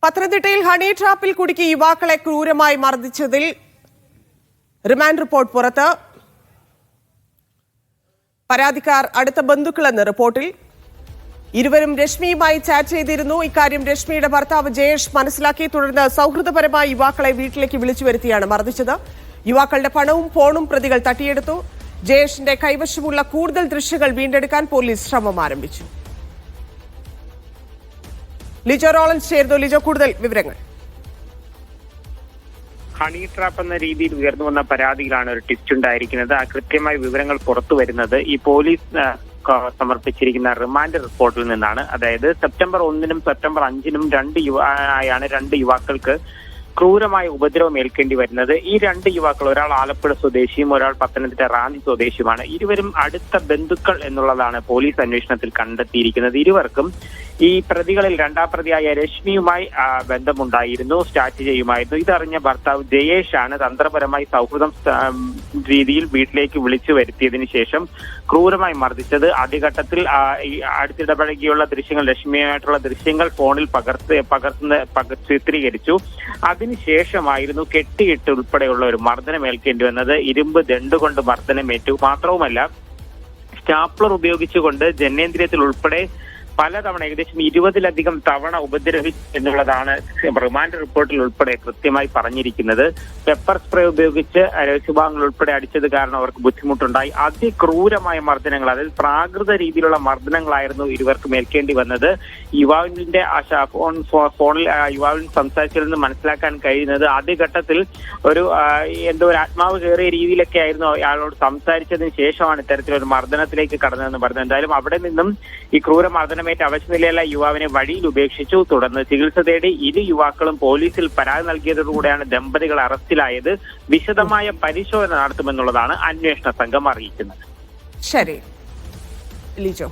പത്തനംതിട്ടയിൽ ഹണി ട്രാപ്പിൽ കുടുക്കി യുവാക്കളെ ക്രൂരമായി മർദ്ദിച്ചതിൽ റിമാൻഡ് റിപ്പോർട്ട് പുറത്ത്. പരാതിക്കാർ അടുത്ത ബന്ധുക്കളെന്ന് റിപ്പോർട്ടിൽ. ഇരുവരും രശ്മിയുമായി ചാറ്റ് ചെയ്തിരുന്നു. ഇക്കാര്യം രശ്മിയുടെ ഭർത്താവ് ജയേഷ് മനസ്സിലാക്കി. തുടർന്ന് സൗഹൃദപരമായി യുവാക്കളെ വീട്ടിലേക്ക് വിളിച്ചു വരുത്തിയാണ് മർദ്ദിച്ചത്. യുവാക്കളുടെ പണവും ഫോണും പ്രതികൾ തട്ടിയെടുത്തു. ജയേഷിന്റെ കൈവശമുള്ള കൂടുതൽ ദൃശ്യങ്ങൾ വീണ്ടെടുക്കാൻ പോലീസ് ശ്രമം ആരംഭിച്ചു. ലിജോ റോളൻസ് ചേർന്നു. ലിജോ, കൂടുതൽ വിവരങ്ങൾ. ഹണി ട്രാപ്പ് എന്ന രീതിയിൽ ഉയർന്നു വന്ന പരാതിയിലാണ് ഒരു ട്വിസ്റ്റ് ഉണ്ടായിരിക്കുന്നത്. ആ കൃത്യമായ വിവരങ്ങൾ പുറത്തു വരുന്നത് ഈ പോലീസ് സമർപ്പിച്ചിരിക്കുന്ന റിമാൻഡ് റിപ്പോർട്ടിൽ നിന്നാണ്. അതായത് സെപ്റ്റംബർ 1-നും സെപ്റ്റംബർ 5-നും രണ്ട് യുവാക്കൾക്ക് ക്രൂരമായ ഉപദ്രവം ഏൽക്കേണ്ടി വരുന്നത്. ഈ രണ്ട് യുവാക്കൾ, ഒരാൾ ആലപ്പുഴ സ്വദേശിയും ഒരാൾ പത്തനംതിട്ട റാന്നി സ്വദേശിയുമാണ്. ഇരുവരും അടുത്ത ബന്ധുക്കൾ എന്നുള്ളതാണ് പോലീസ് അന്വേഷണത്തിൽ കണ്ടെത്തിയിരിക്കുന്നത്. ഇരുവർക്കും ഈ പ്രതികളിൽ രണ്ടാം പ്രതിയായ രശ്മിയുമായി ബന്ധമുണ്ടായിരുന്നു, സ്റ്റാർട്ട് ചെയ്യുമായിരുന്നു. ഇതറിഞ്ഞ ഭർത്താവ് ജയേഷ് ആണ് തന്ത്രപരമായി സൗഹൃദം രീതിയിൽ വീട്ടിലേക്ക് വിളിച്ചു വരുത്തിയതിനു ശേഷം ക്രൂരമായി മർദ്ദിച്ചത്. ആദ്യഘട്ടത്തിൽ അടുത്തിടപഴകിയുള്ള ദൃശ്യങ്ങൾ, രശ്മിയായിട്ടുള്ള ദൃശ്യങ്ങൾ ഫോണിൽ ചിത്രീകരിച്ചു. അതിനുശേഷമായിരുന്നു കെട്ടിയിട്ട് ഉൾപ്പെടെയുള്ള ഒരു മർദ്ദനമേൽക്കേണ്ടി വന്നത്. ഇരുമ്പ് ദണ്ടുകൊണ്ട് മർദ്ദനമേറ്റു. മാത്രവുമല്ല, സ്റ്റാപ്ലർ ഉപയോഗിച്ചുകൊണ്ട് ജനേന്ദ്രിയത്തിൽ ഉൾപ്പെടെ പലതവണ, ഏകദേശം 20-ലധികം തവണ ഉപദ്രവിച്ചു എന്നുള്ളതാണ് റിമാൻഡ് റിപ്പോർട്ടിൽ ഉൾപ്പെടെ കൃത്യമായി പറഞ്ഞിരിക്കുന്നത്. പെപ്പർ സ്പ്രേ ഉപയോഗിച്ച് രഹസ്യഭാഗങ്ങൾ ഉൾപ്പെടെ അടിച്ചത് കാരണം അവർക്ക് ബുദ്ധിമുട്ടുണ്ടായി. അതിക്രൂരമായ മർദ്ദനങ്ങൾ, അതായത് പ്രാകൃത രീതിയിലുള്ള മർദ്ദനങ്ങളായിരുന്നു ഇവർക്ക് മേൽക്കേണ്ടി വന്നത്. യുവാവിന്റെ ഫോണിൽ യുവാവിൽ സംസാരിച്ചതിൽ നിന്ന് മനസ്സിലാക്കാൻ കഴിയുന്നത് ആദ്യഘട്ടത്തിൽ ഒരു ആത്മാവ് കയറിയ രീതിയിലൊക്കെ ആയിരുന്നു അയാളോട് സംസാരിച്ചതിന് ശേഷമാണ് ഇത്തരത്തിലൊരു മർദ്ദനത്തിലേക്ക് കടന്നതെന്ന് പറഞ്ഞത്. എന്തായാലും അവിടെ നിന്നും ഈ ക്രൂര മർദ്ദനമേറ്റ അവശനിലയിലുള്ള യുവാവിനെ വഴിയിൽ ഉപേക്ഷിച്ചു. തുടർന്ന് ചികിത്സ തേടി ഇരു യുവാക്കളും പോലീസിൽ പരാതി നൽകിയതോടുകൂടെയാണ് ദമ്പതികൾ അറസ്റ്റിലായത്. വിശദമായ പരിശോധന നടത്തുമെന്നുള്ളതാണ് അന്വേഷണ സംഘം അറിയിക്കുന്നത്. ശരി ലിജോ.